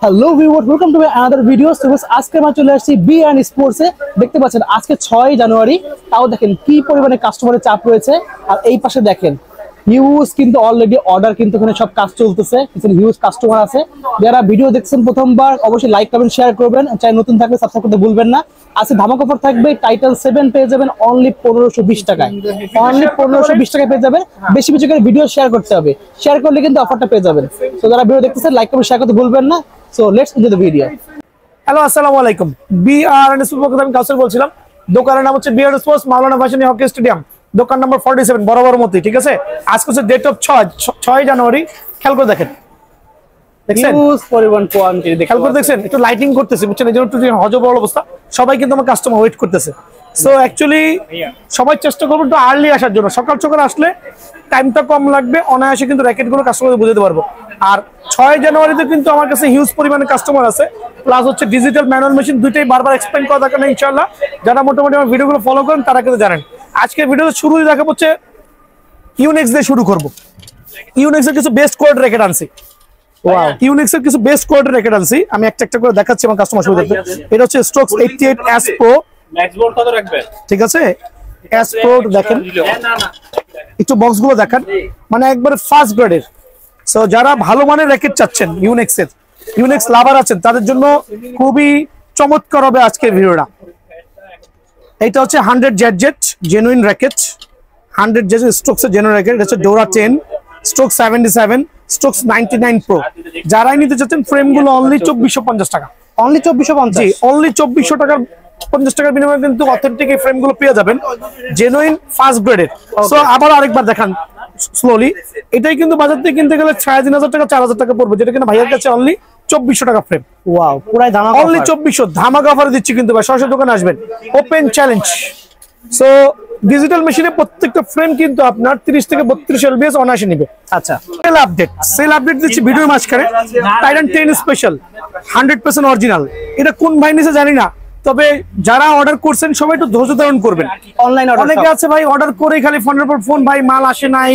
Hello viewers, welcome to another video. আজকে আমরা চলে আসছি বি&এন স্পোর্টসে। দেখতে পাচ্ছেন আজকে 6 জানুয়ারি, তাও দেখেন কি পরিমাণে কাস্টমারের চাপ রয়েছে। আর এই পাশে দেখেন হিউজ কিন্তু অলরেডি অর্ডার কিন্তু এখানে সব কাজ চলতেছে, কিছু হিউজ কাস্টমার আছে। যারা ভিডিও দেখছেন প্রথমবার অবশ্যই লাইক কমেন্ট শেয়ার করবেন, চাই নতুন থাকলে সাবস্ক্রাইব করতে ভুলবেন না। আজকে ধামাকা অফার থাকবে, টাইটান 7 পেয়ে যাবেন অনলি 1520 টাকায়। অনলি 1520 টাকায় পেয়ে যাবেন। বেশি বেশি করে ভিডিও শেয়ার করতে হবে, শেয়ার করলে কিন্তু অফারটা পেয়ে যাবেন। তো যারা ভিডিও দেখতেছেন লাইক কমেন্ট শেয়ার করতে ভুলবেন না। So let's enjoy the video. Hello, আসসালামু আলাইকুম। বি&এন স্পোর্টস থেকে আমি কাউসার বলছিলাম। দোকানের নাম হচ্ছে বি&এন স্পোর্টস, মাওলানা ভাসানী হকি স্টেডিয়াম, দোকান নাম্বার 47, বরাবর মতই। ঠিক আছে, আজকে হচ্ছে ডেট অফ 6 জানুয়ারি। খেয়াল করে দেখেন, দেখছেন হিউজ পরিমাণ কোয়ান্টিটি দেখেন। খেয়াল করে দেখছেন, একটু লাইটিং করতেছে, বুঝছেন, এই জন্য একটু হজবরল অবস্থা। সবাই কিন্তু আমার কাস্টমার ওয়েট করতেছে। সো অ্যাকচুয়ালি সবাই চেষ্টা করবো একটু আর্লি আসার জন্য। সকাল সকাল আসলে টাইমটা কম লাগবে, অনায়াসে কিন্তু র্যাকেটগুলো কাস্টমারদের বুঝাতে পারবো। আর 6 জানুয়ারিতে কিন্তু আমার কাছে হিউজ পরিমাণে কাস্টমার আছে, প্লাস হচ্ছে ডিজিটাল ম্যানুয়াল মেশিন, দুইটাই বারবার এক্সপ্লেন করা দরকার নেই ইনশাআল্লাহ। যারা মোটামুটি আমার ভিডিওগুলো ফলো করেন তারা কিন্তু জানেন। আজকে ভিডিওতে শুরুই দেখাবো হচ্ছে ইউনিক্স দিয়ে শুরু করবো। ইউনিক্সের কিছু বেস্ট কোয়ালিটি র্যাকেট আনছি। ইউনিক্সের কিছু বেস্ট কোয়ালিটি র্যাকেট আনছি, আমি একটা একটা করে দেখাচ্ছি আমার কাস্টমার সুবিধা। এটা হচ্ছে strokes 88 S pro. Max bolt কত রাখবেন? ঠিক আছে, এস প্রো দেখেন, একটু বক্সগুলো দেখেন, মানে একবারে ফার্স্ট গ্রেডের। সো যারা ভালো মানের র্যাকেট চাচ্ছেন, ইউনিক্স লাভার আছেন, তাদের জন্য খুবই চমৎকার হবে আজকের ভিডিওটা। এটা হচ্ছে 100 jet genuine racket, 100 jet strokes এর জেনুইন র্যাকেট। এটা হচ্ছে ডোরা 10 স্ট্রোক 77 স্ট্রোকস 99 প্রো। যারাই নিতে চাচ্ছেন ফ্রেমগুলো অনলি 2450 টাকা। অনলি 2450? জি, অনলি 2400 টাকার 50 টাকার বিনিময়ে কিন্তু অথেন্টিক এই ফ্রেমগুলো পেয়ে যাবেন, জেনুইন ফার্স্ট গ্রেডের। সো আবার আরেকবার দেখান স্লোলি। এটাই কিন্তু বাজার থেকে কিনতে গেলে 3500 টাকা 4000 টাকা পড়বে, যেটা কিনা ভাইয়ের কাছে অনলি 2400 টাকা ফ্রেম। ওয়াও, পুরাই ধামাকা অফার। অনলি 2400 ধামাকা অফার দিচ্ছি কিন্তু ভাই, সরাসরি দোকানে আসবেন, ওপেন চ্যালেঞ্জ। সো ডিজিটাল মেশিনে প্রত্যেকটা ফ্রেম কিন্তু আপনার 30 থেকে 32 এলবিএস অনায়াসে নিবে। আচ্ছা, সেল আপডেট দিচ্ছি ভিডিওর মাঝখানে। Titan 10 special 100% original. এটা কোন ভাই নিছে জানি না, তবে যারা অর্ডার করছেন সবাই একটু ধৈর্য ধারণ করবেন। অনলাইন অর্ডার অনেকে আছে ভাই অর্ডার করে খালি ফোনের পর ফোন, ভাই মাল আসে নাই,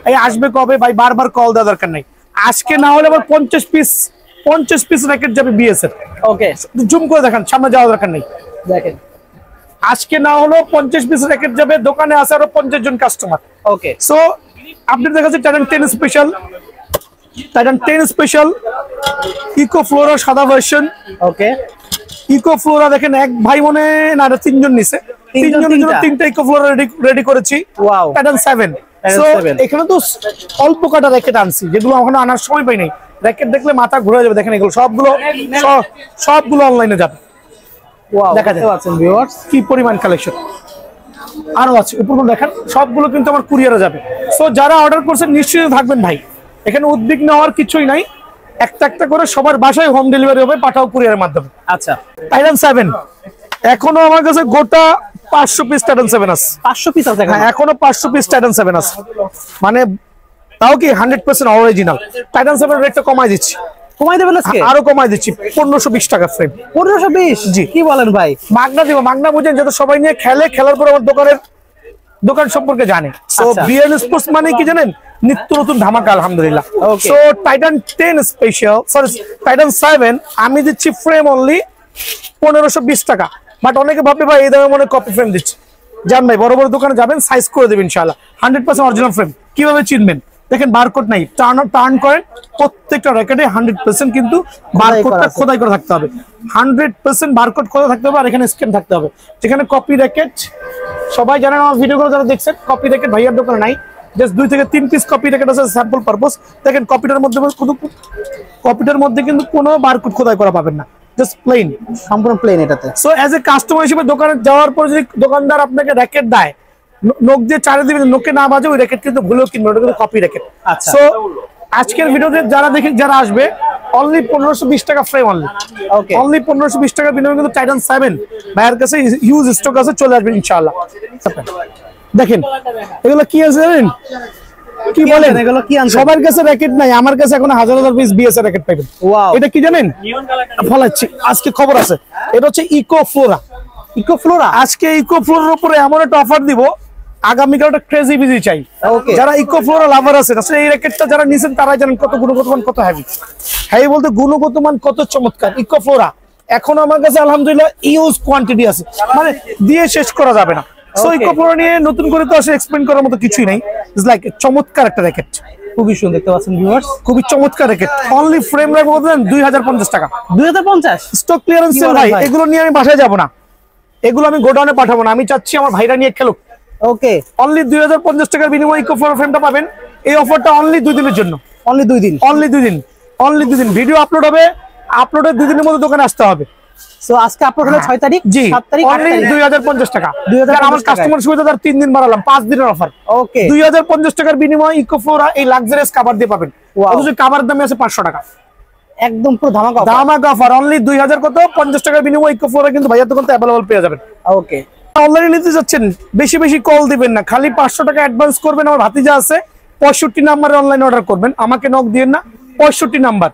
এই আসবে কবে, ভাই বারবার কল দেওয়ার দরকার নাই। আজকে না হলে আবার 50 পিস র্যাকেট যাবে বিএস এর। ওকে, জুম করে দেখান, সামনে যাওয়ার দরকার নেই। দেখেন আজকে না হলো 50 পিস র্যাকেট যাবে, দোকানে আছে আরো 50 জন কাস্টমার। ওকে, সো আপডেট দেখাচ্ছে টাইটান 10 স্পেশাল ইকো ফ্লোরা সাদা ভার্সন। ওকে, ইকো ফ্লোরা দেখেন, এক ভাই মনে না 3 জন নিছে, 3 জনের জন্য 3টা ইকো ফ্লোরা রেডি করেছি। Wow, Titan 7। সো এখানে তো অল্প কাটা র্যাকেট আনছি, যেগুলো এখনো আনার সময় পাই নাই। র্যাকেট দেখলে মাথা ঘুরে যাবে। দেখেন এগুলো সবগুলো অনলাইনে যাবে। দেখা যাচ্ছে ভিউয়ার্স কি পরিমাণ কালেকশন আরো আছে, উপরগুলো দেখেন, সবগুলো কিন্তু আমার কুরিয়ারে যাবে। সো যারা অর্ডার করছেন নিশ্চয়ই থাকবেন ভাই, এখানে উদ্বিগ্ন হওয়ার কিছুই নাই। একটা একটা করে সবার বাসায় হোম ডেলিভারি হবে, পাঠাও কুরিয়ারের মাধ্যমে। আচ্ছা, টাইটান 7 এখনো আমার কাছে গোটা 500 পিস টাইটান 7 আছে। 500 পিস আছে? হ্যাঁ, এখনো 500 পিস টাইটান 7 আছে, মানে তাও কি 100% অরিজিনাল। টাইটান 7 রেটটা কমাই দিচ্ছি। কমাই দেবেন আজকে? আরো কমাই দিচ্ছি, 1520 টাকা ফ্রেম। 1520? জি, কি বলেন ভাই? মাগনা দিব, মাগনা বুঝেন, যাতে সবাই নিয়ে খেলার পর আমার দোকান সম্পর্কে জানে। সো বি&এন স্পোর্টস মানে কি জানেন, নিত্য নতুন ধামাকা আলহামদুলিল্লাহ। So Titan 10 special, sorry Titan 7 আমি দিচ্ছি ফ্রেম অনলি 1520 টাকা। বাট অনেকে ভাববে ভাই এই দামে মনে কপি ফ্রেম দিচ্ছে। জান ভাই, বড় বড় দোকানে যাবেন, সাইজ করে দেবেন ইনশাআল্লাহ। 100% অরিজিনাল ফ্রেম। কিভাবে চিনবেন দেখেন, বারকোড নাই, টার্ন করেন, প্রত্যেকটা র্যাকেটে 100% কিন্তু বারকোডটা খোদাই করে থাকতে হবে। 100% বারকোড খোদা থাকতে হবে, আর এখানে স্ক্যান থাকতে হবে। যেখানে কপি র্যাকেট, সবাই জানেন আমার ভিডিওগুলো যারা দেখছেন, কপি র্যাকেট ভাইয়ার দোকানে নাই। জাস্ট 2 থেকে 3 পিস কপি র্যাকেট আছে স্যাম্পল পারপোজ। দেখেন কপিটার মধ্যে কিন্তু কোনো বারকোড খোদাই করা পাবেন না, জাস্ট প্লেন, সম্পূর্ণ প্লেন এটাতে। সো অ্যাজ এ কাস্টমার হিসেবে দোকানে যাওয়ার পর যদি দোকানদার আপনাকে র্যাকেট দেয়, নোক দিয়ে চারে দিবেন, নোকে না বাজে ওই র্যাকেট কিন্তু ভুলেও কিনবে, ওটা কিন্তু কপি র্যাকেট। সো আজকের ভিডিওতে যারা আসবে অনলি 1520 টাকা ফ্রেম, অনলি 1520 টাকা বিনিময়ে কিন্তু টাইটান 7 ভাইয়ের কাছে হিউজ স্টক আছে, চলে আসবে ইনশাআল্লাহ। দেখেন এগুলো কি আছে জানেন, কি বলেন এগুলো কি আনছেন? সবার কাছে র্যাকেট নাই, আমার কাছে এখন হাজার পিস বিএস এর র্যাকেট পাবেন। এটা কি জানেন, ফলাচ্ছি আজকে খবর আছে। এটা হচ্ছে ইকো ফ্লোরা। আজকে ইকো ফ্লোরার উপরে এমন একটা অফার দিব, আগামীকাল একটা ক্রেজি বিজি চাই। যারা ইকো ফ্লোরা লাভার আছে আসলে এই র্যাকেটটা যারা নিছেন তারাই জানেন কত গুণগত মান, কত হেভি। হেভি বলতে গুণগত মান কত চমৎকার। ইকো ফ্লোরা এখন আমার কাছে আলহামদুলিল্লাহ ইউজ কোয়ান্টিটি আছে, মানে দিয়ে শেষ করা যাবে না। সো ইকো ফ্লোরা নিয়ে নতুন করে তো আসলে এক্সপ্লেইন করার মতো কিছুই নাই। ইটস লাইক চমৎকার একটা র্যাকেট, খুবই সুন্দর দেখতে পাচ্ছেন ভিউয়ার্স, খুবই চমৎকার র্যাকেট। অনলি ফ্রেম রাখবো বলতেন 2050 টাকা। 2050 স্টক ক্লিয়ারেন্স সেল ভাই। এগুলো নিয়ে আমি বাসায় যাব না, এগুলো আমি গোডাউনে পাঠাবো না, আমি চাচ্ছি আমার ভাইরা নিয়ে খেলুক। ওকে, অনলি 2050 টাকার বিনিময়ে ইকো ফ্লোরা ফ্রেমটা পাবেন। এই অফারটা অনলি 2 দিনের জন্য, অনলি 2 দিন, অনলি 2 দিন, অনলি 2 দিন। ভিডিও আপলোড হবে, আপলোডের 2 দিনের মধ্যে দোকানে আসতে হবে। সো আজকে আপলোড হলো 6 তারিখ, জি 7 তারিখ, অনলি 2050 টাকা। আমার কাস্টমার সুবিধা 3 দিন বাড়ালাম, 5 দিনের অফার। ওকে, 2050 টাকার বিনিময়ে ইকো ফ্লোরা এই লাক্সারিয়াস কভার দিয়ে পাবেন। অথচ কভারের দাম আছে 500 টাকা, একদম পুরো ধামাকা অফার। ধামাকা অফার। অনলি 2050 টাকার বিনিময়ে ইকো ফ্লোরা কিন্তু ভাইয়ার দোকানে अवेलेबल পেয়ে যাবেন। ওকে, অনলাইনে নিতে যাচ্ছেন বেশি বেশি কল দিবেন না, খালি 500 টাকা অ্যাডভান্স করবেন। আমার ভাতিজা আছে 65 নম্বরে অনলাইনে অর্ডার করবেন, আমাকে নক দিবেন না। 65 নাম্বার,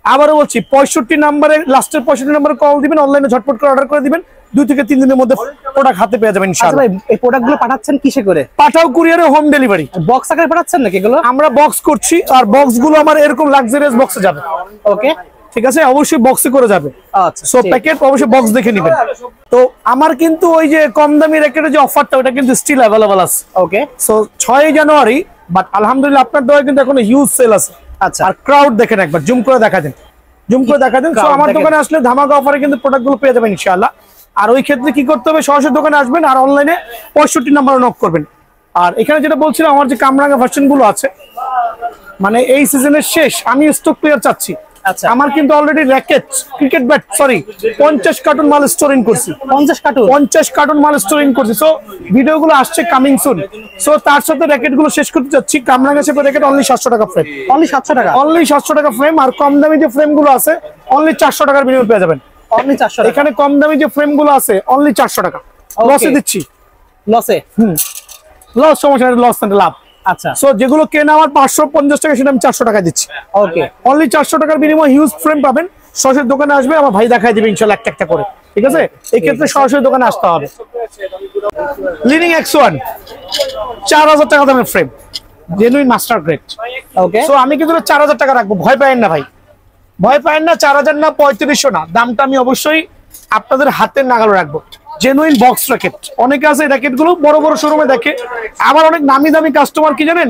আবারও বলছি 65 নম্বরে, লাস্টের 65 নম্বরে কল দিবেন, অনলাইনে ঝটপট করে অর্ডার করে দিবেন। 2 থেকে 3 দিনের মধ্যে প্রোডাক্ট হাতে পেয়ে যাবেন ইনশাআল্লাহ। আচ্ছা ভাই, এই প্রোডাক্টগুলো পাঠাচ্ছেন কিসে করে? পাঠাও কুরিয়ারে, হোম ডেলিভারি। বক্স আকারে পাঠাচ্ছেন নাকি এগুলো? আমরা বক্স করছি, আর বক্স গুলো আমার এরকম লাক্সারিয়াস বক্সে যাবে। ওকে, ঠিক আছে, অবশ্যই বক্সে করে যাবে। আচ্ছা, সো প্যাকেট অবশ্যই বক্স দেখে নেবেন। তো আমার কিন্তু ওই যে কম দামি র্যাকেটের যে অফারটা, ওটা কিন্তু স্টিল अवेलेबल আছে। ওকে, সো 6 জানুয়ারি, বাট আলহামদুলিল্লাহ আপনার দোয়া কিন্তু এখনো হিউজ সেল আছে। আচ্ছা, আর ক্রাউড দেখেন, একবার জুম করে দেখা দেন, জুম করে দেখা দেন। সো আমার দোকানে আসলে ধামাকা অফারে কিন্তু প্রোডাক্টগুলো পেয়ে যাবেন ইনশাআল্লাহ। আর ওই ক্ষেত্রে কি করতে হবে, সরাসরি দোকানে আসবেন আর অনলাইনে 65 নম্বরে নক করবেন। আর এখানে যেটা বলছিলাম, আমার যে কামরাঙ্গা ভার্সন গুলো আছে, মানে এই সিজনের শেষ, আমি স্টক ক্লিয়ার চাচ্ছি। আচ্ছা, আমার কিন্তু already racket, cricket bat, sorry 50 cartoon মাল স্টোরিং করছি। 50 কার্টুন মাল স্টোরিং করছি। সো ভিডিওগুলো আসছে কামিং সুন। সো তার সাথে র্যাকেট গুলো শেষ করতে যাচ্ছি। কামরাঙ্গা শেপের র্যাকেট অনলি 700 টাকা ফ্রেম, অনলি 700 টাকা, অনলি 700 টাকা ফ্রেম। আর কম দামি যে ফ্রেম গুলো আছে অনলি 400 টাকার বিনিময়ে পেয়ে যাবেন। অনলি 400 টাকা। এখানে কম দামি যে ফ্রেম গুলো আছে অনলি 400 টাকা। লসে দিচ্ছি, লসে? লস সমস্যা নেই, লস না লাভ। আচ্ছা, সো যেগুলো কেনা আমার 550 টাকা, সেটা আমি 400 টাকা দিচ্ছি। ওকে, অনলি 400 টাকার বিনিময়ে হিউজ ফ্রেম পাবেন। সরাসরি দোকানে আসবে, আমার ভাই দেখাই দিবে ইনশাআল্লাহ একটা একটা করে। ঠিক আছে, এই ক্ষেত্রে সরাসরি দোকানে আসতে হবে। লিনিং X1 4000 টাকা দামের ফ্রেম, জেনুইন মাস্টার গ্রেড। ওকে, সো আমি কিন্তু 4000 টাকা রাখবো, ভয় পায়েন না ভাই, ভয় পায়েন না। 4000 না, 3500 না, দামটা আমি অবশ্যই আপনাদের হাতের নাগালে রাখবো। Genuine box racket. অনেকে আছে র্যাকেট গুলো বড় বড় শোরুমে দেখে, আবার অনেক নামি দামি কাস্টমার কি জানেন,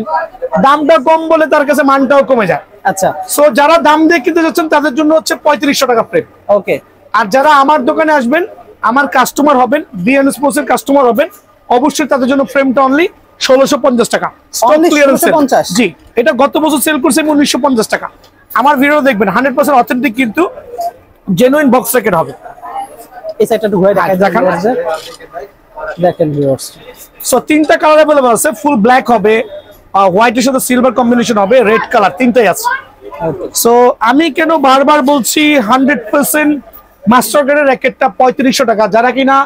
দামটা কম বলে তার কাছে মানটাও কমে যায়। আচ্ছা, সো যারা দাম দিয়ে কিনতে যাচ্ছেন তাদের জন্য হচ্ছে 3500 টাকা ফ্রেম। ওকে, আর যারা আমার দোকানে আসবেন, আমার কাস্টমার হবেন, বিএন স্পোর্টস এর কাস্টমার হবেন, অবশ্যই তাদের জন্য ফ্রেমটা অনলি 1650 টাকা। Stock clearance sale. জি, এটা গত বছর সেল করছে 1950 টাকা। আমার ভিডিও দেখবেন, 100% অথেন্টিক, কিন্তু জেনুইন বক্স র্যাকেট হবে। এই সাইডটা একটু ঘুরে দেখান, দেখেন ভিউয়ার্স। সো 3টা কালার अवेलेबल আছে, ফুল ব্ল্যাক হবে, হোয়াইটের সাথে সিলভার কম্বিনেশন হবে, রেড কালার, 3টাই আছে। সো আমি কেন বারবার বলছি 100% মাস্টার গ্রেডের র্যাকেটটা 3500 টাকা। যারা কিনা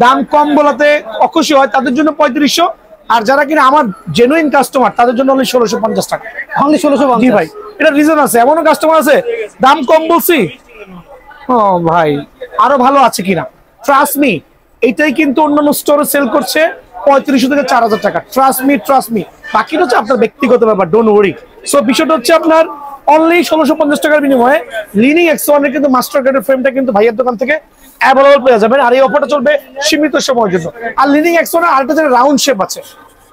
দাম কম বলাতে অখুশি হয় তাদের জন্য 3500, আর যারা কিনা আমার জেনুইন কাস্টমার তাদের জন্য অনলি 1650 টাকা। অনলি 1650? জি ভাই, এটা রিজন আছে। এমনও কাস্টমার আছে দাম কম বলছি, ও ভাই আরো ভালো আছে কিনা। ট্রাস্ট মি, এটাই কিন্তু অন্যান্য স্টোরে সেল করছে 3500 থেকে 4000 টাকা। Trust me. বাকিটা হচ্ছে আপনার ব্যক্তিগত ব্যাপার, ডোন্ট ওয়ারি। সো বিষয়টা হচ্ছে আপনার অনলি 1650 টাকার বিনিময়ে লিনিং X1 এর কিন্তু মাস্টার গ্রেডের ফ্রেমটা কিন্তু ভাইয়ের দোকান থেকে অ্যাভেলেবল পেয়ে যাবেন। আর এই অফারটা চলবে সীমিত সময়ের জন্য। আর লিনিং X1 এর আরেকটা যে রাউন্ড শেপ আছে,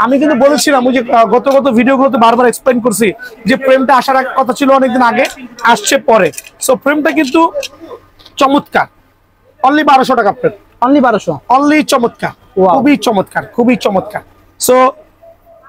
আমি কিন্তু বলেছিলাম ওই যে গত ভিডিওগুলোতে বারবার এক্সপ্লেইন করছি যে ফ্রেমটা আসার কথা ছিল অনেকদিন আগে, আসছে পরে। সো ফ্রেমটা কিন্তু চমৎকার, অনলি 1200 টাকা ফ্রেম, অনলি 1200, অনলি চমৎকার, খুবই চমৎকার, খুবই চমৎকার। সো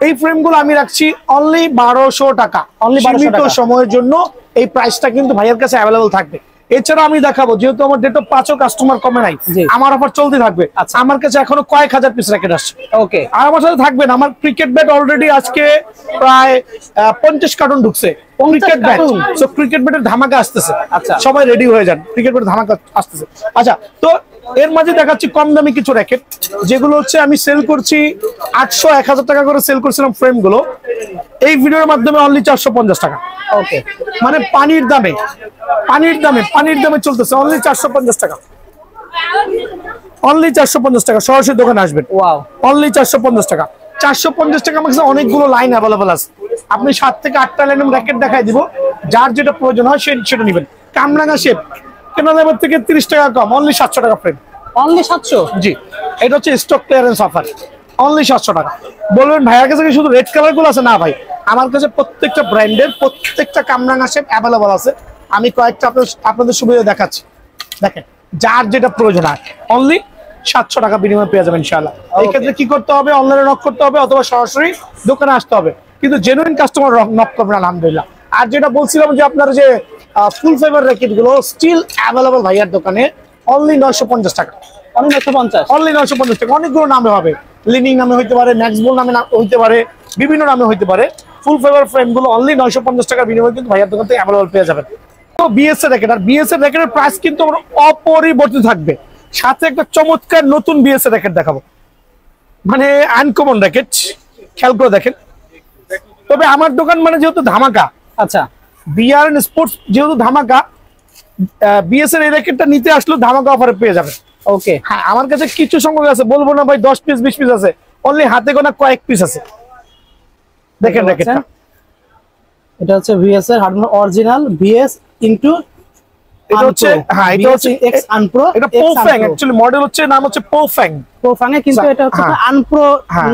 এই ফ্রেমগুলো আমি রাখছি অনলি 1200 টাকা, অনলি সীমিত সময়ের জন্য এই প্রাইসটা কিন্তু ভাইয়ের কাছে অ্যাভেলেবল থাকবে। এছাড়া আমি দেখাবো, যেহেতু আমার ডেট অফ 5ও কাস্টমার কমে নাই, আমার অফার চলতে থাকবে। আচ্ছা, আমার কাছে এখনো কয়েক হাজার পিস র্যাকেট আসছে। ওকে, আর আমার সাথে থাকবেন। আমার ক্রিকেট ব্যাট অলরেডি আজকে প্রায় 50 কার্টুন ঢুকছে। ক্রিকেট ব্যাট, সো ক্রিকেট ব্যাটের ধামাকা আসতেছে। আচ্ছা, সবাই রেডি হয়ে যান, ক্রিকেট ব্যাটের ধামাকা আসতেছে। আচ্ছা, তো এর মাঝে দেখাচ্ছি কম দামি কিছু র্যাকেট, যেগুলো হচ্ছে আমি সেল করছি 800-1000 টাকা করে সেল করছিলাম ফ্রেম গুলো। এই ভিডিওর মাধ্যমে অনলি 450 টাকা। ওকে, মানে পানির দামে চলতেছে অনলি 450 টাকা, অনলি 450 টাকা। সরাসরি দোকানে আসবেন, অনলি 450 টাকা। 450 টাকা আমার কাছে অনেকগুলো লাইন অ্যাভেলেবল আছে। আপনি 7 থেকে 8টা লাইনের র্যাকেট দেখাই দিব, যার যেটা প্রয়োজন হয় সেটা নেবেন। কামরাঙা শেপ কেনা দামের থেকে 30 টাকা কম, অনলি 700 টাকা ফ্রেম। অনলি 700? জি, এটা হচ্ছে স্টক ক্লিয়ারেন্স অফার, অনলি 700 টাকা। বলবেন ভাইয়ের কাছে কি শুধু রেড কালার গুলো আছে? না ভাই, আমার কাছে প্রত্যেকটা ব্র্যান্ডের প্রত্যেকটা কামরাঙা শেপ অ্যাভেলেবল আছে। আমি কয়েকটা আপনাদের সুবিধা দেখাচ্ছি। দেখেন, যার যেটা প্রয়োজন হয় অনলি 700 টাকা বিনিময়ে পেয়ে যাবেন ইনশাআল্লাহ। এই ক্ষেত্রে কি করতে হবে? অনলাইনে নক করতে হবে অথবা সরাসরি দোকানে আসতে হবে, কিন্তু জেনুইন কাস্টমার নক করবেন আলহামদুলিল্লাহ। আর যেটা বলছিলাম যে আপনার যে ফুল ফাইবার র্যাকেট গুলো স্টিল অ্যাভেলেবল ভাইয়ার দোকানে, অনলি 950 টাকা। অনলি 950? অনলি 950 টাকা। অনেকগুলো নামে হবে, লিনিং নামে হইতে পারে, ম্যাক্সবল নামে হইতে পারে, বিভিন্ন নামে হইতে পারে। ফুল ফাইবার ফ্রেম গুলো অনলি 950 টাকার বিনিময়ে কিন্তু ভাইয়ার দোকান থেকে অ্যাভেলেবল পেয়ে যাবেন। তো বিএস এর র্যাকেট, আর বিএস এর র্যাকেটের প্রাইস কিন্তু আমরা অপরিবর্তিত থাকবে। সাথে একটা চমৎকার নতুন বিএস এর র্যাকেট দেখাবো, মানে আনকমন র্যাকেট, খেয়াল করে দেখেন। তবে আমার দোকান মানে যেহেতু ধামাকা, আচ্ছা, বিআর স্পোর্টস যেহেতু ধামাকা, বিএস এর এই র্যাকেটটা নিতে আসলেও ধামাকা অফারে পেয়ে যাবেন। ওকে। হ্যাঁ, আমার কাছে কিছু সংখ্যক আছে, বলবো না ভাই 10 পিস 20 পিস আছে, অনলি হাতে গোনা কয়েক পিস আছে। দেখেন র্যাকেটটা, এটা হচ্ছে ভিএস এর হার্ডওয়্যার অরিজিনাল ভিএস ইনটু, এটা হচ্ছে, হ্যাঁ এটা হচ্ছে এক্স আনপ্রো। এটা পোফ্যাং, অ্যাকচুয়ালি মডেল হচ্ছে, নাম হচ্ছে পোফ্যাং। পোফ্যাং এ, কিন্তু এটা হচ্ছে আনপ্রো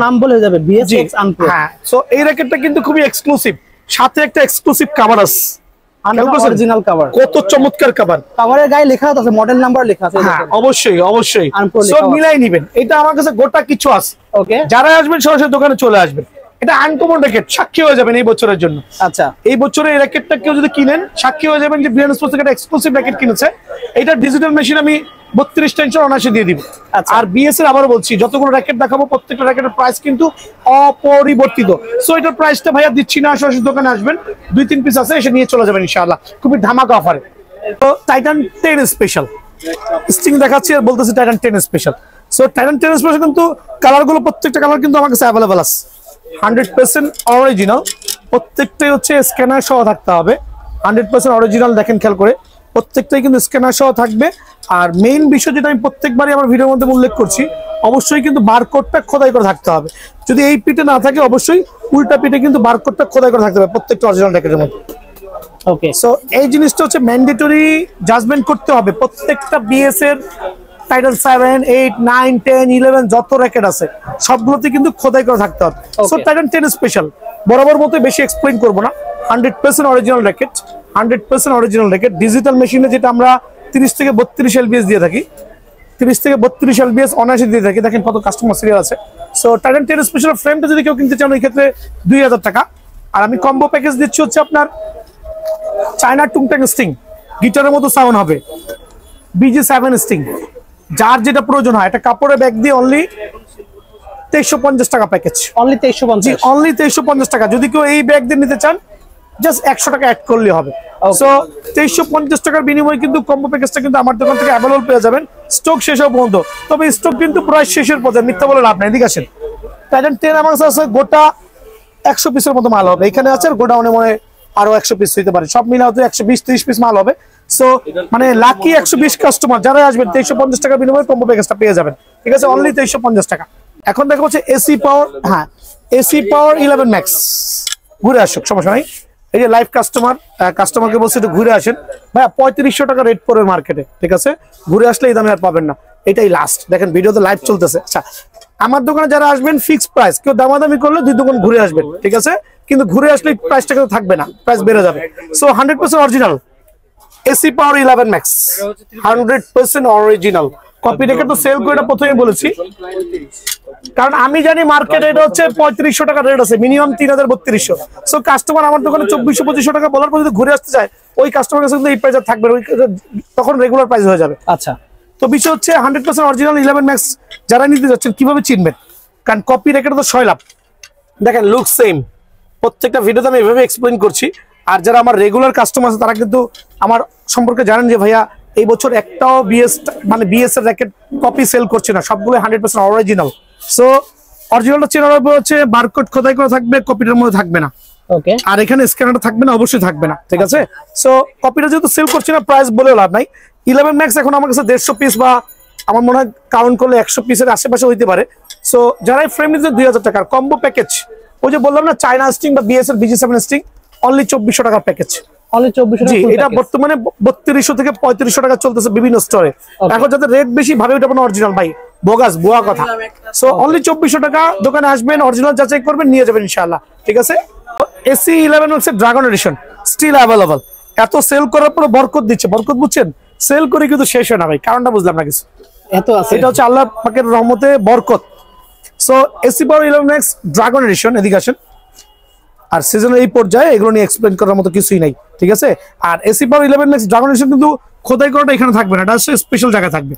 নাম বলে হয়ে যাবে, ভিএস এক্স আনপ্রো। হ্যাঁ, সো এই র্যাকেটটা কিন্তু খুবই এক্সক্লুসিভ, সাথে একটা এক্সক্লুসিভ কভার আছে, অরিজিনাল কভার। কত চমৎকার কভার, কভারের গায়ে লেখা আছে, মডেল নাম্বার লেখা আছে। হ্যাঁ অবশ্যই অবশ্যই, Unpro সো লেখা মিলাই নিবেন। এটা আমার কাছে গোটা কিছু আছে। ওকে, যারা আসবেন সরাসরি দোকানে চলে আসবেন। এটা আনকমন র্যাকেট, সাক্ষী হয়ে যাবেন এই বছরের জন্য। আচ্ছা, এই বছরে এই র্যাকেটটা কেউ যদি কিনেন, সাক্ষী হয়ে যাবেন যে বিয়ান স্পোর্টস থেকে একটা এক্সক্লুসিভ র্যাকেট কিনেছে। এটা ডিজিটাল মেশিন আমি 32 টেনশন অনায়াসে দিয়ে দিব। আচ্ছা। আর বিএস এর আবারও বলছি, যতগুলো র্যাকেট দেখাবো প্রত্যেকটা র্যাকেটের প্রাইস কিন্তু অপরিবর্তিত। সো এটার প্রাইসটা ভাইয়া দিচ্ছি না, সরাসরি দোকানে আসবেন, 2-3 পিস আছে, এসে নিয়ে চলে যাবেন ইনশাআল্লাহ, খুবই ধামাকা অফারে। তো টাইটান 10 স্পেশাল স্টিং দেখাচ্ছি, আর বলতেছি Titan 10 special. So Titan 10 special কিন্তু কালারগুলো, প্রত্যেকটা কালার কিন্তু আমার কাছে অ্যাভেলেবল আছে, 100% অরিজিনাল। প্রত্যেকটাই হচ্ছে স্ক্যানার সহ থাকতে হবে, 100% অরিজিনাল। দেখেন খেয়াল করে, প্রত্যেকটাই কিন্তু স্ক্যানার সহ থাকবে। আর মেইন বিষয় যেটা আমি প্রত্যেকবারই আমার ভিডিওর মধ্যে উল্লেখ করছি, অবশ্যই কিন্তু বারকোডটা খোদাই করে থাকতে হবে। যদি এই পিঠে না থাকে, অবশ্যই উল্টা পিঠে কিন্তু বারকোডটা খোদাই করে থাকতে হবে প্রত্যেকটা অরিজিনাল র্যাকেটের মধ্যে। ওকে, সো এই জিনিসটা হচ্ছে ম্যান্ডেটরি, জাজমেন্ট করতে হবে। প্রত্যেকটা বিএস এর টাইটান 7, 8, 9, 10, 11 যত র্যাকেট আছে সবগুলোতে কিন্তু খোদাই করে থাকতে হবে। সো টাইটান 10 স্পেশাল বরাবর মতো বেশি এক্সপ্লেইন করবো না, 100% original racket, 100% original racket. Digital মেশিনে যেটা আমরা 30 থেকে 32 এলবিএস দিয়ে থাকি, 30 থেকে 32 এলবিএস অনায়াসে দিয়ে থাকি। দেখেন কত কাস্টমার সিরিয়াল আছে। সো টাইটান 10 স্পেশাল ফ্রেমটা যদি কেউ কিনতে চান, ওই ক্ষেত্রে 2000 টাকা। আর আমি কম্বো প্যাকেজ দিচ্ছি হচ্ছে আপনার চায়না টুংটাং স্টিং, গিটারের মতো সাউন্ড হবে, BG7 স্টিং, যার যেটা প্রয়োজন হয়। একটা কাপড়ের ব্যাগ দিয়ে অনলি 2350 টাকা প্যাকেজ, অনলি 2350? অনলি 2350 টাকা। যদি কেউ এই ব্যাগ দিয়ে নিতে চান, জাস্ট 100 টাকা অ্যাড করলে হবে। সো 2350 টাকার বিনিময়ে কিন্তু কম্বো প্যাকেজটা কিন্তু আমার দোকান থেকে অ্যাভেলেবল পেয়ে যাবেন, স্টক শেষ হওয়া পর্যন্ত। তবে স্টক কিন্তু প্রায় শেষের পর্যায়ে, মিথ্যা বলে লাভ নাই। এদিকে আসেন, টাইটান 10 আমার কাছে আছে গোটা 100 পিসের মতো মাল হবে। এখানে আছে গোডাউনে মনে আরো 100 পিস হইতে পারে, সব মিলে হয়তো 120-30 পিস মাল হবে। সো মানে লাকি 120 কাস্টমার যারা আসবেন, 2350 টাকা বিনিময়ে কম্বো প্যাকেজটা পেয়ে যাবেন। ঠিক আছে, অনলি 2350 টাকা। এখন দেখা হচ্ছে এসি পাওয়ার, হ্যাঁ এসি পাওয়ার 11 ম্যাক্স। ঘুরে আসুক, সমস্যা নাই। এই যে লাইভ কাস্টমারকে বলছে একটু ঘুরে আসেন ভাইয়া, 3500 টাকা রেট পড়বে মার্কেটে। ঠিক আছে, ঘুরে আসলে এই দামে আর পাবেন না, এটাই লাস্ট। দেখেন ভিডিওতে লাইভ চলতেছে। আচ্ছা, আমার দোকানে যারা আসবেন ফিক্সড প্রাইস, কেউ দামাদামি করলে 2 দোকান ঘুরে আসবেন। ঠিক আছে, কিন্তু ঘুরে আসলে প্রাইসটা কিন্তু থাকবে না, প্রাইস বেড়ে যাবে। সো 100% অরিজিনাল এসি পাওয়ার 11 ম্যাক্স, 100% অরিজিনাল। কপি রেখে তো সেল করে, এটা প্রথমে বলেছি, কারণ আমি জানি মার্কেটে এটা হচ্ছে 3500 টাকা রেট আছে, মিনিমাম 3200। সো কাস্টমার আমার দোকানে 2400-2500 টাকা বলার পর যদি ঘুরে আসতে চায়, ওই কাস্টমার কাছে কিন্তু এই প্রাইস থাকবে, তখন রেগুলার প্রাইস হয়ে যাবে। আচ্ছা, তো বিষয় হচ্ছে 100% অরিজিনাল 11 ম্যাক্স যারা নিতে যাচ্ছেন কিভাবে চিনবেন, কারণ কপি রেখে তো 6 লাভ। দেখেন লুক সেম, প্রত্যেকটা ভিডিওতে আমি এভাবে এক্সপ্লেইন করছি। আর যারা আমার রেগুলার কাস্টমার আছে, তারা কিন্তু আমার সম্পর্কে জানেন যে ভাইয়া এই বছর একটাও বিএস এর র্যাকেট কপি সেল করছে না, সবগুলো 100% অরিজিনাল। সো অরিজিনালটা চেনার উপর হচ্ছে বারকোড খোদাই করা থাকবে, কপিটার মধ্যে থাকবে না। ওকে, আর এখানে স্ক্যানারটা থাকবে না, অবশ্যই থাকবে না। ঠিক আছে, সো কপিটা যেহেতু সেল করছে না, প্রাইস বলে লাভ নাই। 11 ম্যাক্স এখন আমার কাছে 150 পিস বা আমার মনে হয় কাউন্ট করলে 100 পিসের আশেপাশে হইতে পারে। সো যারাই ফ্রেম নিতে 2000 টাকার কম্বো প্যাকেজ, ওই যে বললাম না চায়না স্টিং বা বিএস এর BG7 স্টিং, অনলি 2400 টাকার প্যাকেজ। অনলি 2400 জি, টাকা এটা বর্তমানে 3200 থেকে 3500 টাকা চলতেছে বিভিন্ন স্টোরে। এখন যাদের রেট বেশি ভাবে ওটা কোনো অরিজিনাল ভাই, বোগাস বুয়া কথা। সো অনলি 2400 টাকা, দোকানে আসবেন, অরিজিনাল যাচাই করবেন, নিয়ে যাবেন ইনশাআল্লাহ। ঠিক আছে। এসি 11 হচ্ছে ড্রাগন এডিশন, স্টিল অ্যাভেলেবল। এত সেল করার পরে বরকত দিচ্ছে, বরকত বুঝছেন, সেল করে কিন্তু শেষ হয় না ভাই, কারণটা বুঝলাম না কিছু। এত আছে, এটা হচ্ছে আল্লাহ পাকের রহমতে বরকত। So AC power 11X dragon edition, এদিকে আসেন। আর সিজনের এই পর্যায়ে এগুলো নিয়ে এক্সপ্লেন করার মতো কিছুই নাই, ঠিক আছে। আর AC power 11X dragon edition কিন্তু খোদাই করাটা এখানে থাকবে না, এটা স্পেশাল জায়গায় থাকবে।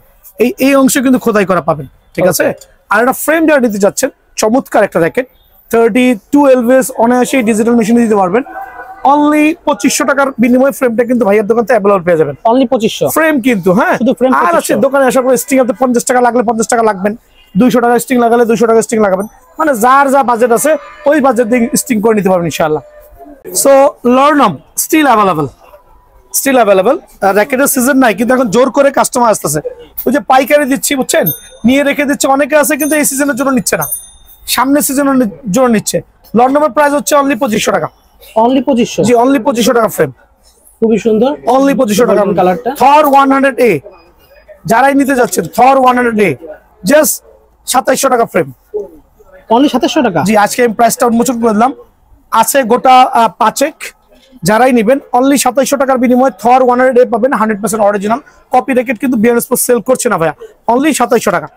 এই অংশে কিন্তু খোদাই করা পাবেন, ঠিক আছে। আর একটা ফ্রেম যারা নিতে যাচ্ছেন, চমৎকার একটা র্যাকেট 32 LVS অনায়াসে ডিজিটাল মেশিনে দিতে পারবেন। অনলি 2500 টাকার বিনিময়ে ফ্রেমটা কিন্তু ভাইয়ের দোকান থেকে অ্যাভেলেবল পেয়ে যাবেন। অনলি 2500 ফ্রেম কিন্তু, হ্যাঁ। শুধু ফ্রেম আর আছে দোকানে আসার পর স্টিং আপনি 50 টাকা লাগলে 50 টাকা লাগবেন, 200 টাকা স্টিং লাগালে 200 টাকা স্টিং লাগাবেন, মানে যার যা বাজেট আছে ওই বাজেট দিয়ে স্টিং করে নিতে পারবেন ইনশাআল্লাহ। সো লর্নম স্টিল অ্যাভেলেবল, স্টিল অ্যাভেলেবল। র্যাকেটের সিজন নাই, কিন্তু এখন জোর করে কাস্টমার আসতেছে। ওই যে পাইকারি দিচ্ছি বুঝছেন, নিয়ে রেখে দিচ্ছে, অনেকে আছে কিন্তু এই সিজনের জন্য নিচ্ছে না, সামনের সিজনের জন্য নিচ্ছে। লর্নমের প্রাইস হচ্ছে অনলি 2500 টাকা। অনলি 2500? জি, অনলি 2500 টাকা ফ্রেম, খুবই সুন্দর, অনলি 2500 টাকা কালারটা। থর 100A যারাই নিতে যাচ্ছেন, থর 100A জাস্ট 2700 টাকা ফ্রেম, অনলি 2700 টাকা। জি, আজকে আমি প্রাইসটা উন্মোচন করে দিলাম। আছে গোটা 5 যারাই নেবেন অনলি 2700 টাকার বিনিময়ে থর 100A পাবেন, 100% অরিজিনাল কপি র্যাকেট, কিন্তু বিয়ার স্পোর্টস সেল করছে না ভাইয়া, অনলি 2700 টাকা।